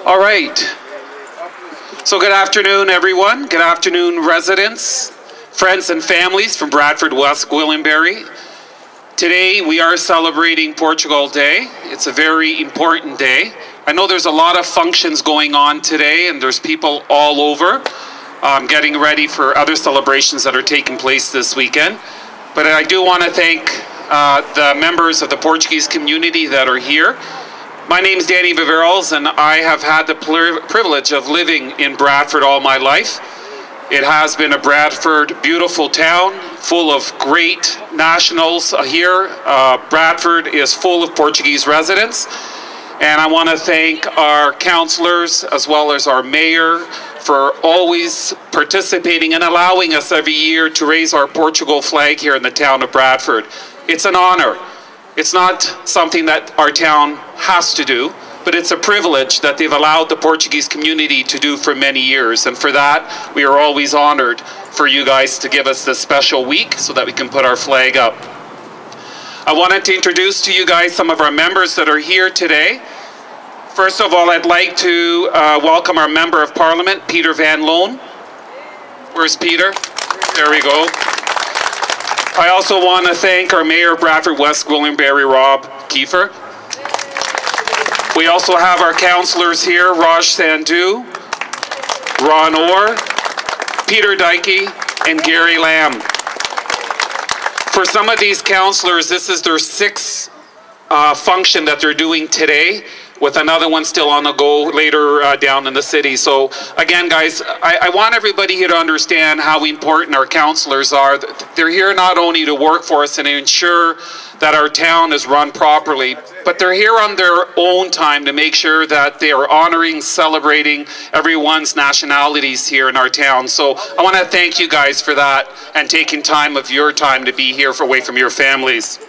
All right. So good afternoon, everyone. Good afternoon, residents, friends and families from Bradford, West Gwillimbury. Today we are celebrating Portugal Day. It's a very important day. I know there's a lot of functions going on today and there's people all over getting ready for other celebrations that are taking place this weekend. But I do want to thank the members of the Portuguese community that are here. My name is Danny Viveros, and I have had the privilege of living in Bradford all my life. It has been a Bradford beautiful town, full of great nationals here. Bradford is full of Portuguese residents. And I want to thank our councillors as well as our mayor for always participating and allowing us every year to raise our Portugal flag here in the town of Bradford. It's an honor. It's not something that our town has to do, but it's a privilege that they've allowed the Portuguese community to do for many years. And for that, we are always honored for you guys to give us this special week so that we can put our flag up. I wanted to introduce to you guys some of our members that are here today. First of all, I'd like to welcome our Member of Parliament, Peter Van Loan. Where's Peter? There we go. I also want to thank our Mayor of Bradford West Gwillimbury, Rob Keffer. We also have our councillors here, Raj Sandhu, Ron Orr, Peter Dykey, and Gary Lamb. For some of these councillors, this is their sixth function that they're doing today, with another one still on the go later down in the city. So again, guys, I want everybody here to understand how important our councillors are. They're here not only to work for us and ensure that our town is run properly, but they're here on their own time to make sure that they are honoring, celebrating everyone's nationalities here in our town. So I want to thank you guys for that and taking time of your time to be here away from your families.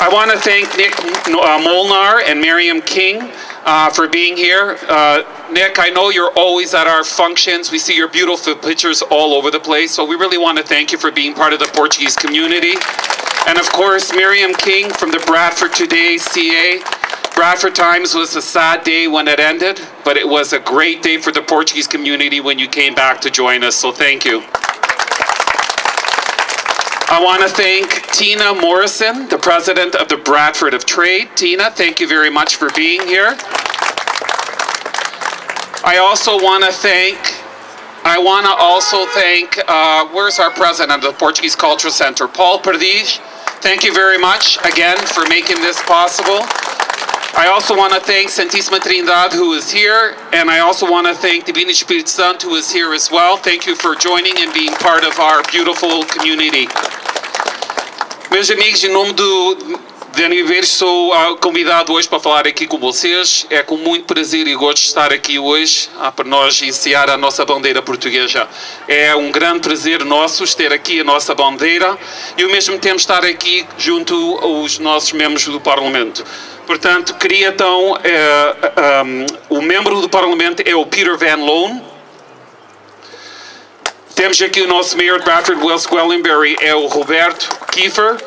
I want to thank Nick Molnar and Miriam King for being here. Nick, I know you're always at our functions. We see your beautiful pictures all over the place, so we really want to thank you for being part of the Portuguese community. And of course, Miriam King from the Bradford Today CA. Bradford Times was a sad day when it ended, but it was a great day for the Portuguese community when you came back to join us, so thank you. I want to thank Tina Morrison, the president of the Bradford of Trade. Tina, thank you very much for being here. I also want to thank, where's our president of the Portuguese Cultural Center, Paul Perdiz. Thank you very much again for making this possible. I also want to thank Santíssima Trindade, who is here, and I also want to thank Divino Espírito Santo, who is here as well. Thank you for joining and being part of our beautiful community. Meus amigos, em nome do Aniversário, sou convidado hoje para falar aqui com vocês. É com muito prazer e gosto de estar aqui hoje para nós iniciar a nossa bandeira portuguesa. É um grande prazer nosso ter aqui a nossa bandeira e ao mesmo tempo estar aqui junto aos nossos membros do Parlamento. Portanto, queria então, o membro do Parlamento é o Peter Van Loan. Temos aqui o nosso Mayor de Bradford West Gwillimbury, é o Roberto Keffer.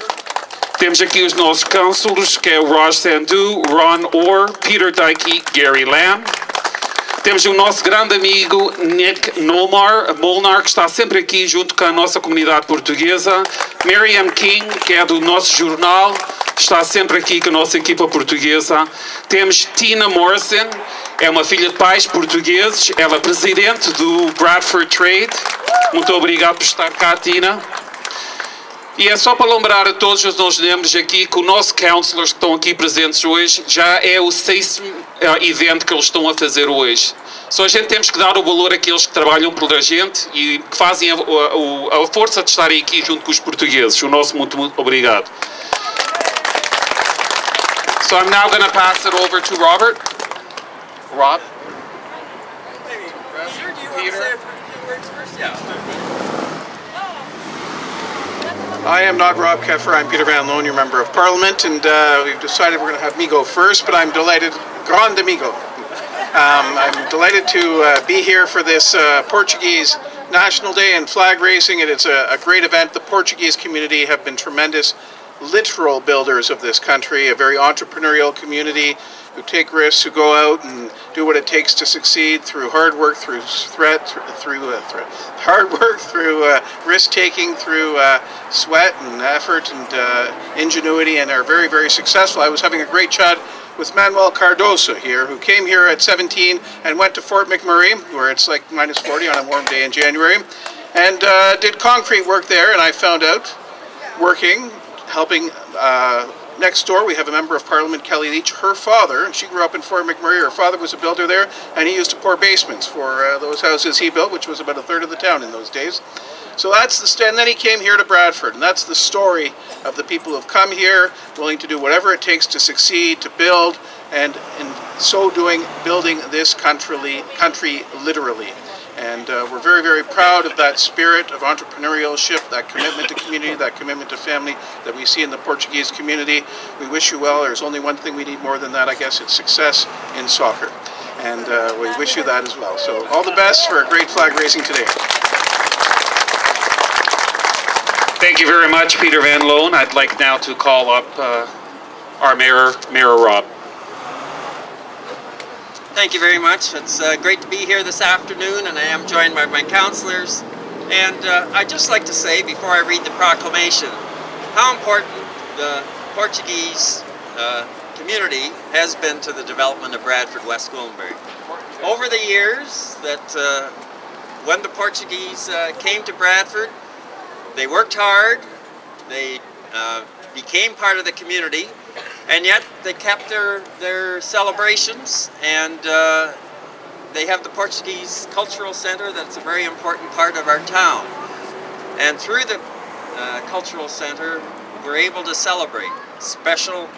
Temos aqui os nossos councillors, que é o Raj Sandhu, Ron Orr, Peter Dykey, Gary Lamb. Temos o nosso grande amigo Nick Molnar, que está sempre aqui junto com a nossa comunidade portuguesa. Miriam King, que é do nosso jornal, está sempre aqui com a nossa equipa portuguesa. Temos Tina Morrison, é uma filha de pais portugueses, ela é presidente do Bradford Trade. Muito obrigado por estar cá, Tina. E é só para lembrar a todos os nossos membros aqui que os nossos councillors que estão aqui presentes hoje já é o sexto evento que eles estão a fazer hoje. Só a gente temos que dar o valor àqueles que trabalham pela gente e que fazem a força de estarem aqui junto com os portugueses. O nosso muito obrigado. So I'm now going to pass it over to Robert. Rob? Peter, do you want to say a few words first? Yeah. I am not Rob Keffer, I'm Peter Van Loan, your Member of Parliament, and we've decided we're going to have me go first, but I'm delighted, grande amigo. I'm delighted to be here for this Portuguese National Day and flag racing, and it's a great event. The Portuguese community have been tremendous literal builders of this country, a very entrepreneurial community who take risks, who go out and do what it takes to succeed through hard work, through risk-taking, through sweat and effort and ingenuity, and are very, very successful. I was having a great chat with Manuel Cardoso here, who came here at 17 and went to Fort McMurray, where it's like minus 40 on a warm day in January, and did concrete work there. And I found out, working, helping next door, we have a member of Parliament, Kelly Leach. Her father, she grew up in Fort McMurray, her father was a builder there, and he used to pour basements for those houses he built, which was about a third of the town in those days. So that's the, and then he came here to Bradford, and that's the story of the people who've come here, willing to do whatever it takes to succeed, to build, and in so doing, building this country literally. And we're very, very proud of that spirit of entrepreneurship, that commitment to community, that commitment to family that we see in the Portuguese community. We wish you well. There's only one thing we need more than that, I guess. It's success in soccer. And we wish you that as well. So all the best for a great flag raising today. Thank you very much, Peter Van Loan. I'd like now to call up our Mayor Rob. Thank you very much. It's great to be here this afternoon, and I am joined by my councillors. And I'd just like to say, before I read the proclamation, how important the Portuguese community has been to the development of Bradford, West Gwillimbury. Over the years, that when the Portuguese came to Bradford, they worked hard, they became part of the community, and yet they kept their celebrations, and they have the Portuguese Cultural Centre that's a very important part of our town. And through the Cultural Centre, we're able to celebrate special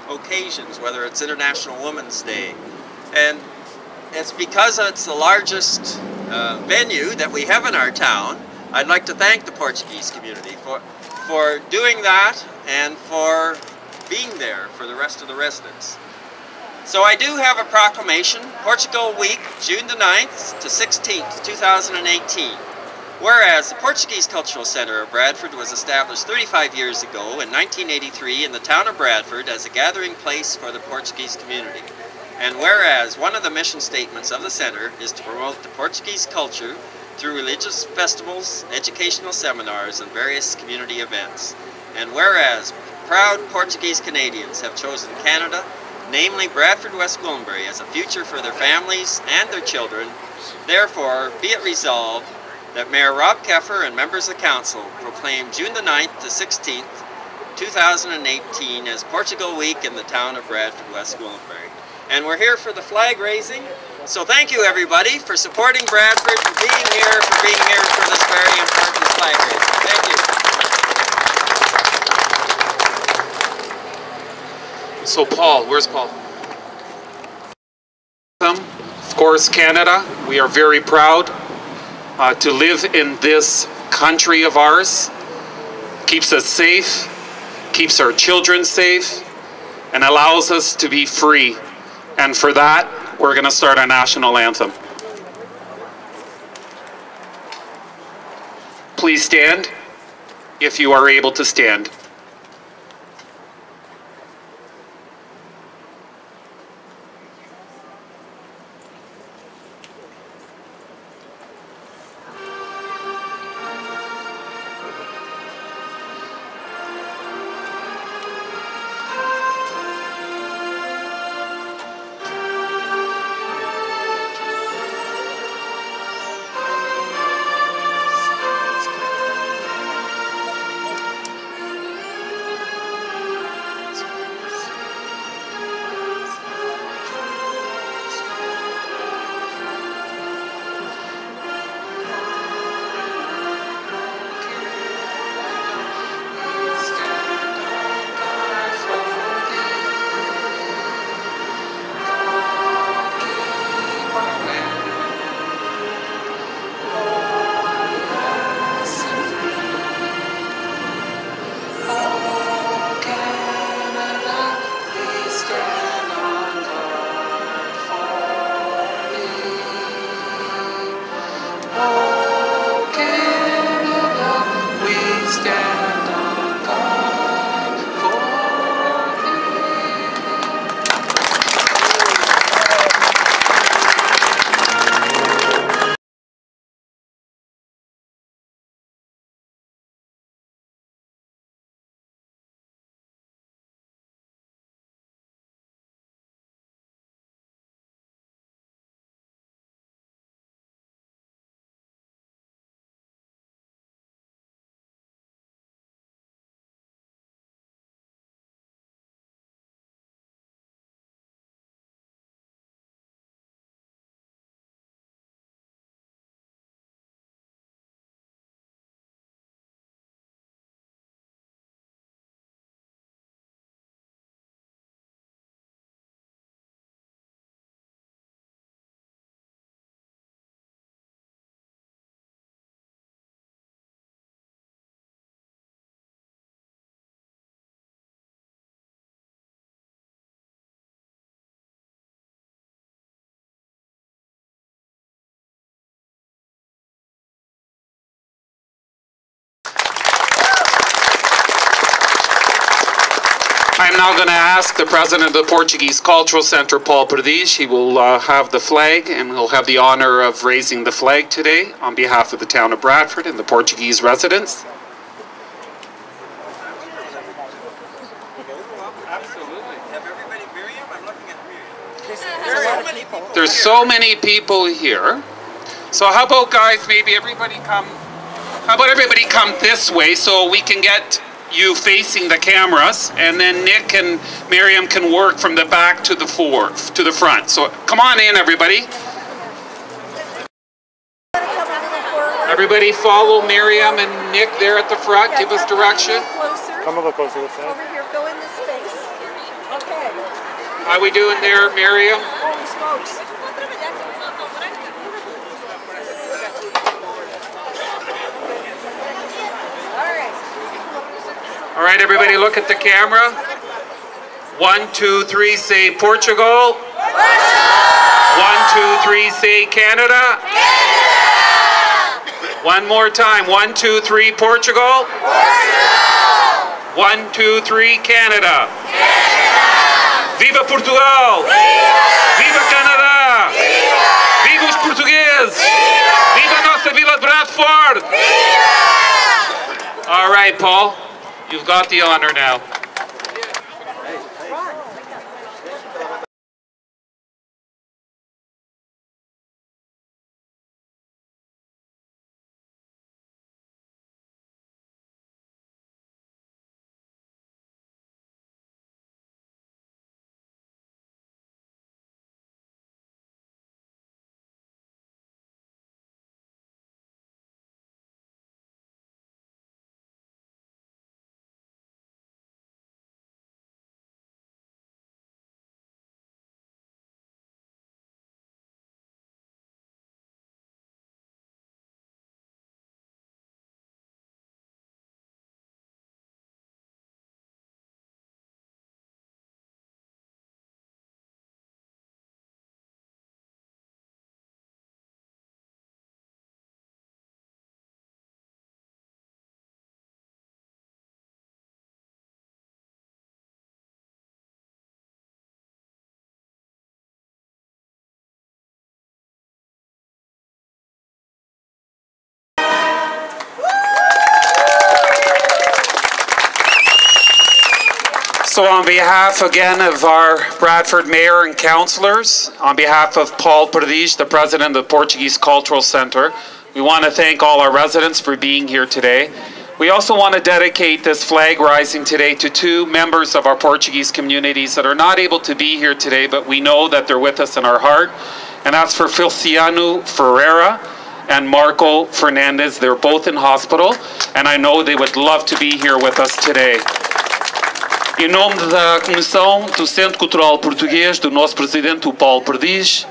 occasions, whether it's International Women's Day. And it's because it's the largest venue that we have in our town. I'd like to thank the Portuguese community for doing that and for being there for the rest of the residents. So I do have a proclamation, Portugal Week, June the 9th to 16th, 2018. Whereas the Portuguese Cultural Centre of Bradford was established 35 years ago in 1983 in the town of Bradford as a gathering place for the Portuguese community. And whereas one of the mission statements of the centre is to promote the Portuguese culture through religious festivals, educational seminars, and various community events. And whereas proud Portuguese Canadians have chosen Canada, namely Bradford, West Gwillimbury, as a future for their families and their children, therefore be it resolved that Mayor Rob Keffer and members of the Council proclaim June the 9th to 16th, 2018 as Portugal Week in the town of Bradford, West Gwillimbury. And we're here for the flag raising. So thank you everybody for supporting Bradford, for being here for this very important flag raising. Thank you. So Paul, where's Paul? Of course, Canada, we are very proud to live in this country of ours. Keeps us safe, keeps our children safe, and allows us to be free. And for that, we're going to start our national anthem. Please stand if you are able to stand. I'm now going to ask the president of the Portuguese Cultural Centre, Paul Perdiz. He will have the flag, and he'll have the honour of raising the flag today on behalf of the town of Bradford and the Portuguese residents. There's so many people here. So how about, guys, maybe everybody come, this way so we can get you facing the cameras, and then Nick and Miriam can work from the back to the front. So come on in, everybody. Everybody follow Miriam and Nick there at the front. Give us direction. Come a little closer. Over here, fill in the space. Okay. How we doing there, Miriam? Holy smokes. All right, everybody look at the camera. 1, 2, 3, say Portugal. 1, 2, 3, say Canada. One more time. 1, 2, 3, Portugal. 1, 2, 3, Canada. Viva Portugal! Viva Canada! Viva os portugueses! Viva a nossa Vila de Bradford! All right, Paul. You've got the honor now. So on behalf again of our Bradford Mayor and Councillors, on behalf of Paul Perdiz, the President of the Portuguese Cultural Centre, we want to thank all our residents for being here today. We also want to dedicate this flag rising today to 2 members of our Portuguese communities that are not able to be here today, but we know that they're with us in our heart. And that's for Feliciano Ferreira and Marco Fernandez. They're both in hospital, and I know they would love to be here with us today. Em nome da Comissão do Centro Cultural Português, do nosso Presidente, o Paulo Perdiz,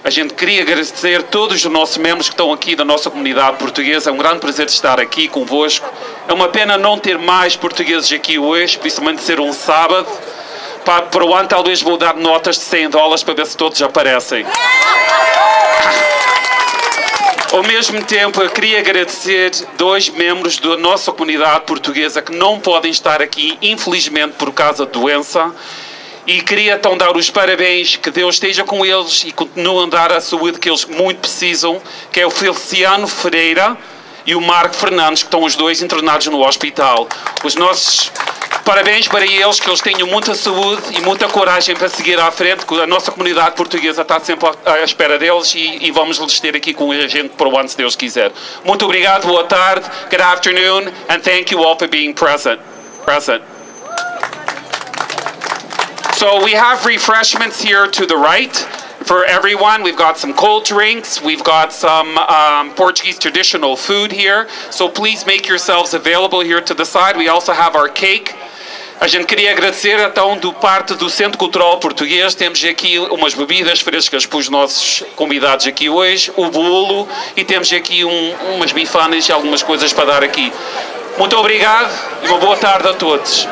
a gente queria agradecer a todos os nossos membros que estão aqui da nossa comunidade portuguesa. É um grande prazer estar aqui convosco. É uma pena não ter mais portugueses aqui hoje, principalmente ser um sábado. Para o ano talvez vou dar notas de $100 para ver se todos aparecem. Ao mesmo tempo, eu queria agradecer 2 membros da nossa comunidade portuguesa que não podem estar aqui, infelizmente, por causa da doença. E queria então dar os parabéns, que Deus esteja com eles e continue a dar a saúde que eles muito precisam, que é o Feliciano Ferreira e o Marco Fernandes, que estão os 2 internados no hospital. Os nossos parabéns para eles, que eles tenham muita saúde e muita coragem para seguir à frente, que a nossa comunidade portuguesa está sempre à espera deles e vamos lhes ter aqui com a gente para o ano, se Deus quiser. Muito obrigado, boa tarde, good afternoon, and thank you all for being present. So we have refreshments here to the right for everyone. We've got some cold drinks. We've got some Portuguese traditional food here. So please make yourselves available here to the side. We also have our cake. A gente queria agradecer, então, do parte do Centro Cultural Português, temos aqui umas bebidas frescas para os nossos convidados aqui hoje, o bolo, e temos aqui umas bifanas e algumas coisas para dar aqui. Muito obrigado e uma boa tarde a todos.